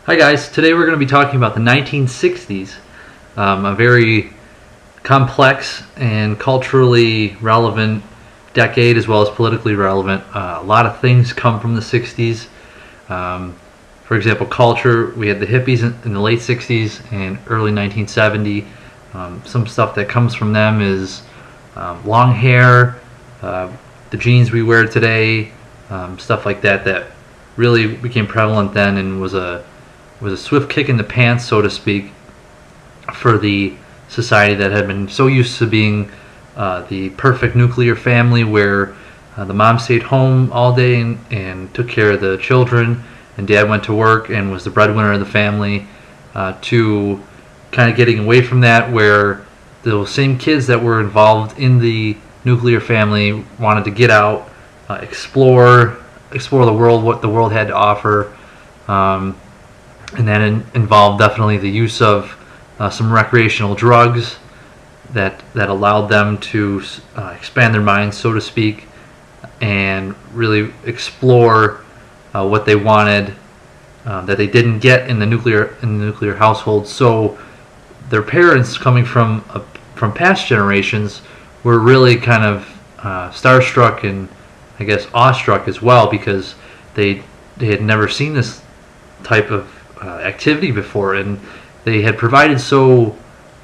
Hi guys, today we're going to be talking about the 1960s, a very complex and culturally relevant decade as well as politically relevant. A lot of things come from the 60s. For example, culture, we had the hippies in the late 60s and early 1970. Some stuff that comes from them is long hair, the jeans we wear today, stuff like that that really became prevalent then and was a swift kick in the pants, so to speak, for the society that had been so used to being the perfect nuclear family where the mom stayed home all day and took care of the children, and dad went to work and was the breadwinner of the family, to kind of getting away from that, where those same kids that were involved in the nuclear family wanted to get out, explore the world, what the world had to offer. And that involved definitely the use of some recreational drugs that allowed them to expand their minds, so to speak, and really explore what they wanted that they didn't get in the nuclear household. So their parents, coming from past generations, were really kind of starstruck and I guess awestruck as well, because they had never seen this type of activity before, and they had provided so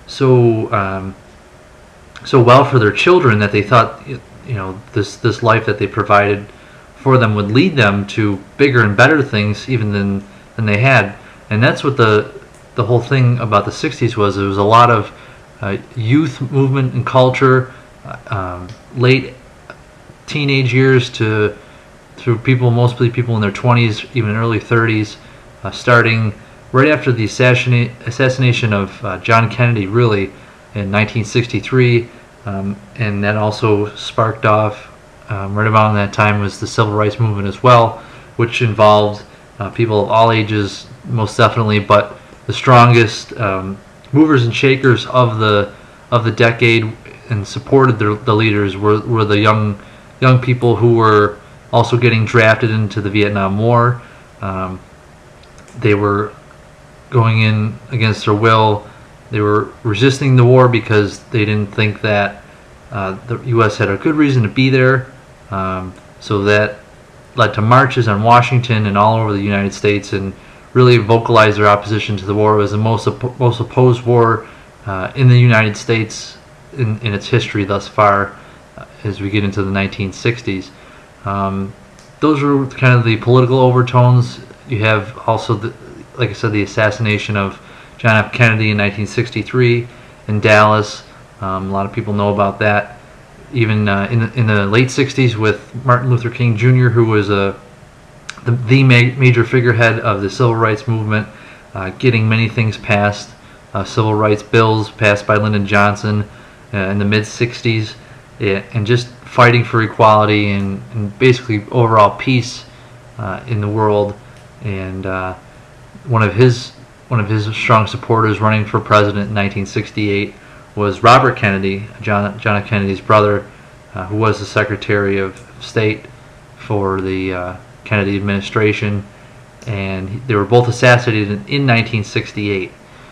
well for their children that they thought, this life that they provided for them would lead them to bigger and better things even than they had. And that's what the whole thing about the 60s was. There was a lot of youth movement and culture, late teenage years to people, mostly people in their 20s, even early 30s, starting right after the assassination of John Kennedy, really, in 1963, and that also sparked off, right around that time was the Civil Rights Movement as well, which involved people of all ages, most definitely, but the strongest movers and shakers of the decade and supported the leaders were the young people who were also getting drafted into the Vietnam War. They were going in against their will. They were resisting the war because they didn't think that the U.S. had a good reason to be there. So that led to marches on Washington and all over the United States, and really vocalized their opposition to the war. It was the most opposed war in the United States in its history thus far, as we get into the 1960s. Those were kind of the political overtones. You have also, like I said, the assassination of John F. Kennedy in 1963 in Dallas. A lot of people know about that. Even in the late 60s with Martin Luther King Jr., who was the major figurehead of the Civil Rights Movement, getting many things passed, civil rights bills passed by Lyndon Johnson in the mid-60s, and just fighting for equality and basically overall peace in the world. And one of his strong supporters running for president in 1968 was Robert Kennedy, John F. Kennedy's brother, who was the Secretary of State for the Kennedy administration, and they were both assassinated in 1968.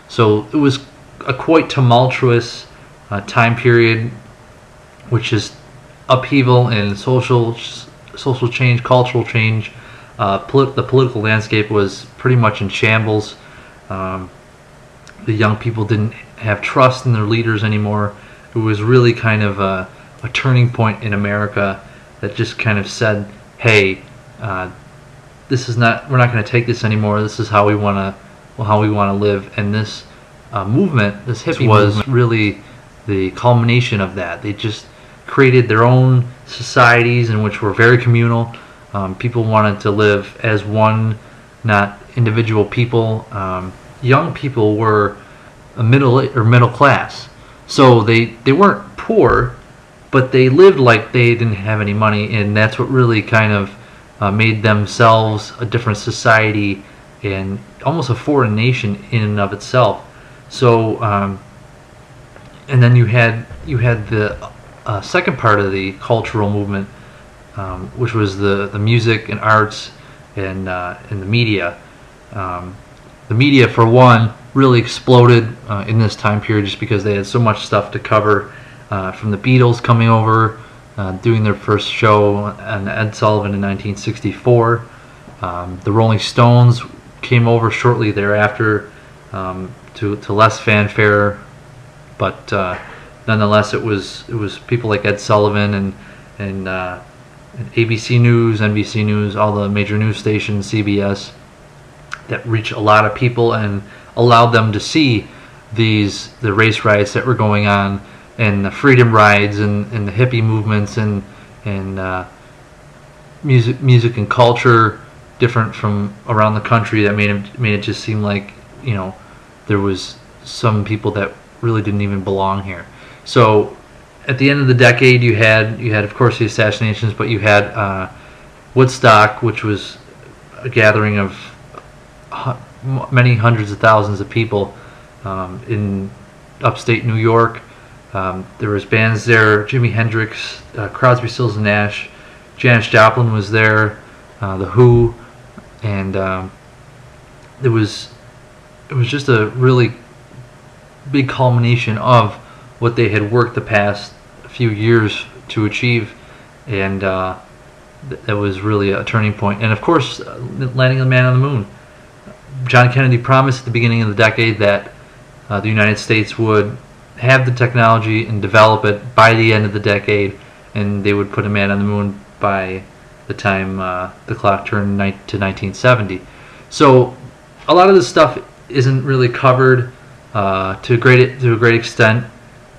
So it was a quite tumultuous time period, which is upheaval and social change, cultural change. The political landscape was pretty much in shambles. The young people didn't have trust in their leaders anymore. It was really kind of a turning point in America that just kind of said, "Hey, we're not going to take this anymore. This is how we want to live." And this movement, this hippie was really the culmination of that. They just created their own societies in which were very communal. People wanted to live as one, not individual people. Young people were a middle class, so they weren't poor, but they lived like they didn't have any money, and that's what really kind of made themselves a different society and almost a foreign nation in and of itself. So, and then you had the second part of the cultural movement, which was the music and arts and the media. the media, for one, really exploded in this time period just because they had so much stuff to cover, from the Beatles coming over, doing their first show on Ed Sullivan in 1964. The Rolling Stones came over shortly thereafter, to less fanfare, but nonetheless it was people like Ed Sullivan and ABC News, NBC News, all the major news stations, CBS, that reached a lot of people and allowed them to see the race riots that were going on, and the freedom rides, and the hippie movements, and music and culture different from around the country, that made it just seem like, you know, there was some people that really didn't even belong here. So at the end of the decade, you had of course the assassinations, but you had Woodstock, which was a gathering of many hundreds of thousands of people in upstate New York. There was bands there: Jimi Hendrix, Crosby, Stills and Nash, Janis Joplin was there, the Who, and it was just a really big culmination of what they had worked the past few years to achieve, and that was really a turning point. And of course, landing the man on the moon. John Kennedy promised at the beginning of the decade that the United States would have the technology and develop it by the end of the decade, and they would put a man on the moon by the time the clock turned to 1970. So a lot of this stuff isn't really covered to a great extent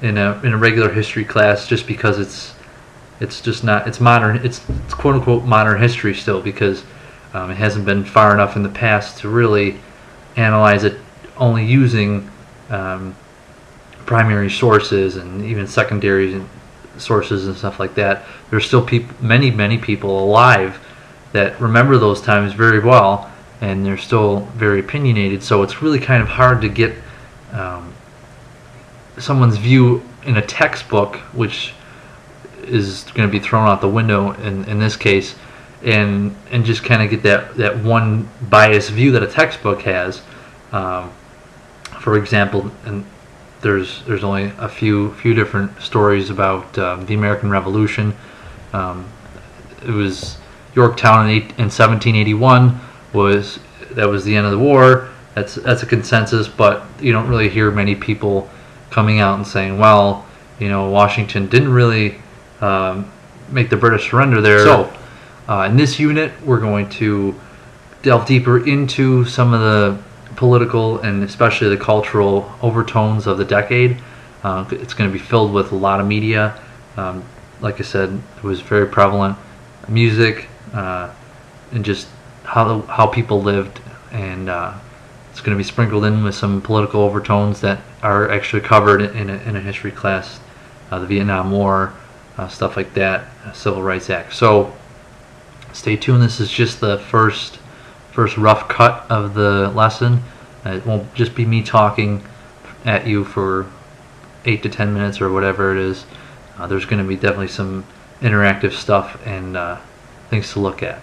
in a regular history class, just because it's just not, it's modern, it's quote unquote modern history still, because it hasn't been far enough in the past to really analyze it only using primary sources and even secondary sources and stuff like that. There's still many people alive that remember those times very well, and they're still very opinionated. So it's really kind of hard to get someone's view in a textbook, which is going to be thrown out the window in this case, and just kind of get that one biased view that a textbook has. For example, and there's only a few different stories about the American Revolution. It was Yorktown in 1781 was the end of the war. That's a consensus, but you don't really hear many people coming out and saying, well, you know, Washington didn't really make the British surrender there. So in this unit, we're going to delve deeper into some of the political and especially the cultural overtones of the decade. It's going to be filled with a lot of media. Like I said, it was very prevalent. Music, and just how people lived, and it's going to be sprinkled in with some political overtones that are actually covered in a history class, the Vietnam War, stuff like that, Civil Rights Act. So stay tuned. This is just the first rough cut of the lesson. It won't just be me talking at you for 8 to 10 minutes or whatever it is. There's going to be definitely some interactive stuff and things to look at.